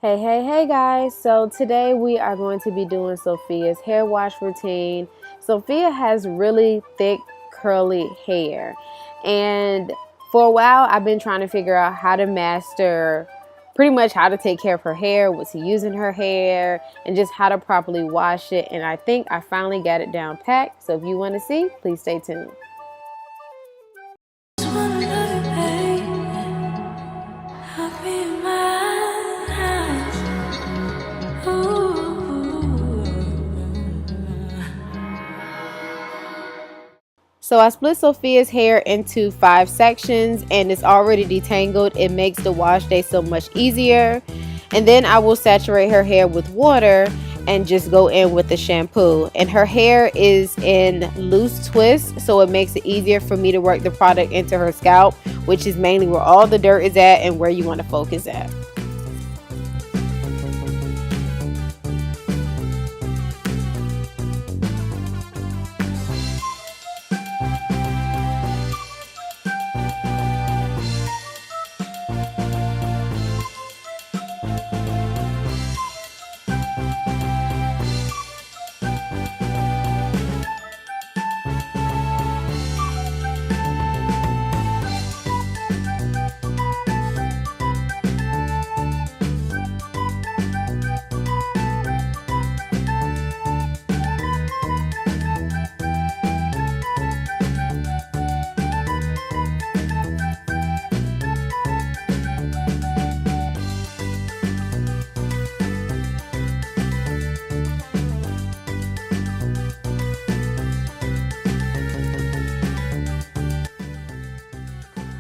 Hey guys. So today we are going to be doing Sophia's hair wash routine. Sophia has really thick curly hair, and for a while I've been trying to figure out how to master pretty much how to take care of her hair, what to use in her hair, and just how to properly wash it. And I think I finally got it down packed. So if you want to see, please stay tuned. So I split Sophia's hair into 5 sections and it's already detangled. It makes the wash day so much easier. And then I will saturate her hair with water and just go in with the shampoo. And her hair is in loose twists, so it makes it easier for me to work the product into her scalp, which is mainly where all the dirt is at and where you want to focus at.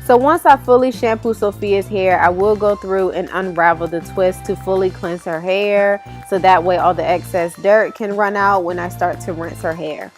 So once I fully shampoo Sophia's hair, I will go through and unravel the twist to fully cleanse her hair, so that way all the excess dirt can run out when I start to rinse her hair.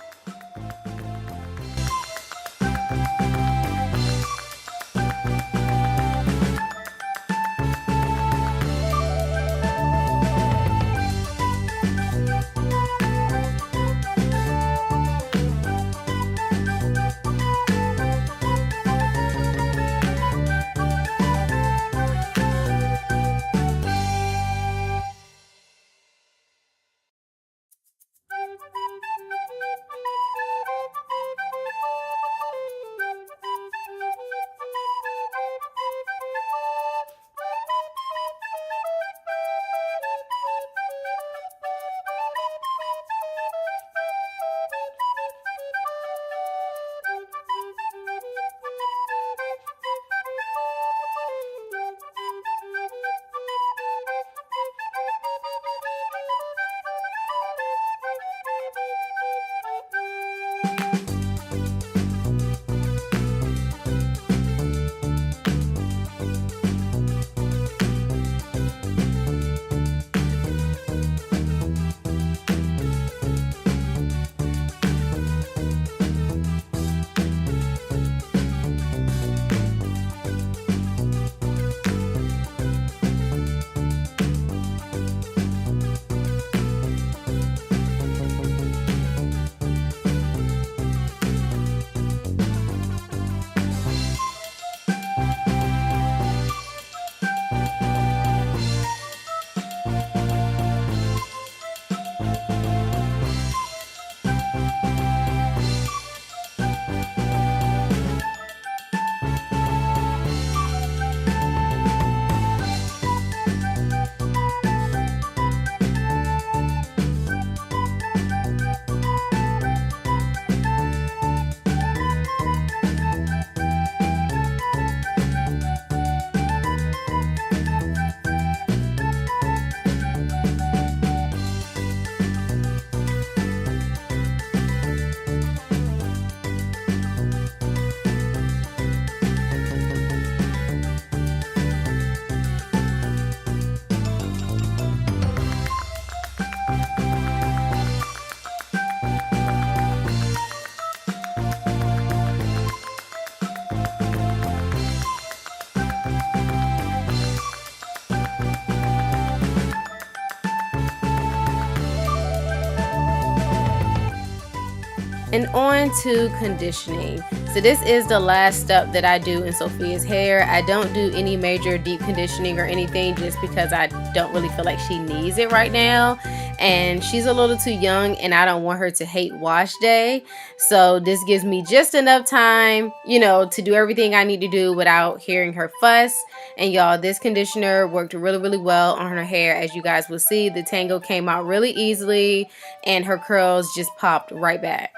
And on to conditioning. So this is the last step that I do in Sophia's hair. I don't do any major deep conditioning or anything just because I don't really feel like she needs it right now. And she's a little too young and I don't want her to hate wash day. So this gives me just enough time, you know, to do everything I need to do without hearing her fuss. And y'all, this conditioner worked really, really well on her hair. As you guys will see, the tangle came out really easily and her curls just popped right back.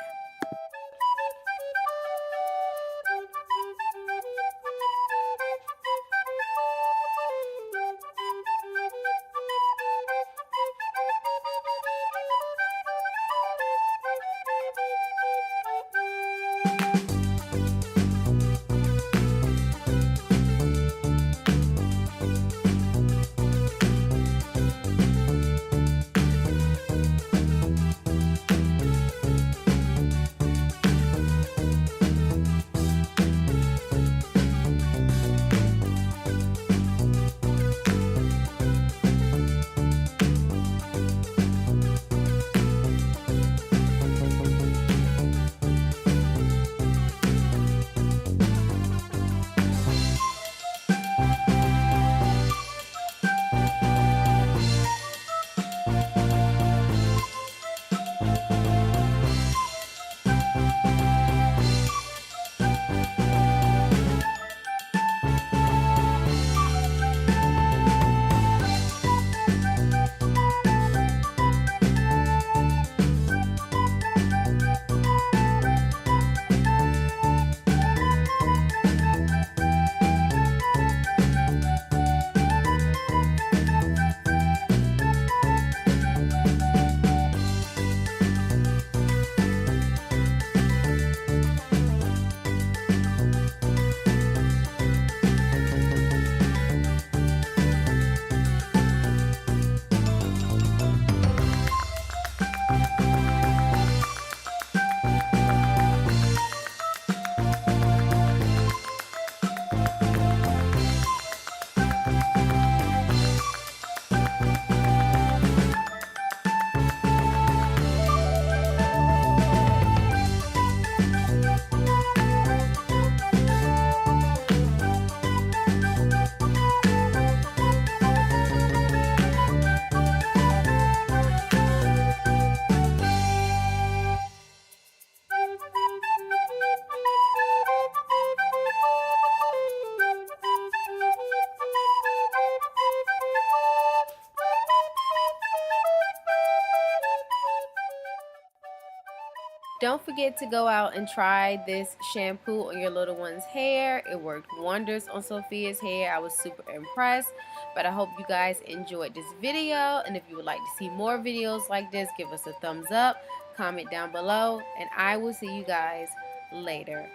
Don't forget to go out and try this shampoo on your little one's hair. It worked wonders on Sophia's hair. I was super impressed. But I hope you guys enjoyed this video. And if you would like to see more videos like this, give us a thumbs up, comment down below, and I will see you guys later.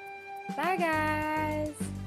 Bye, guys.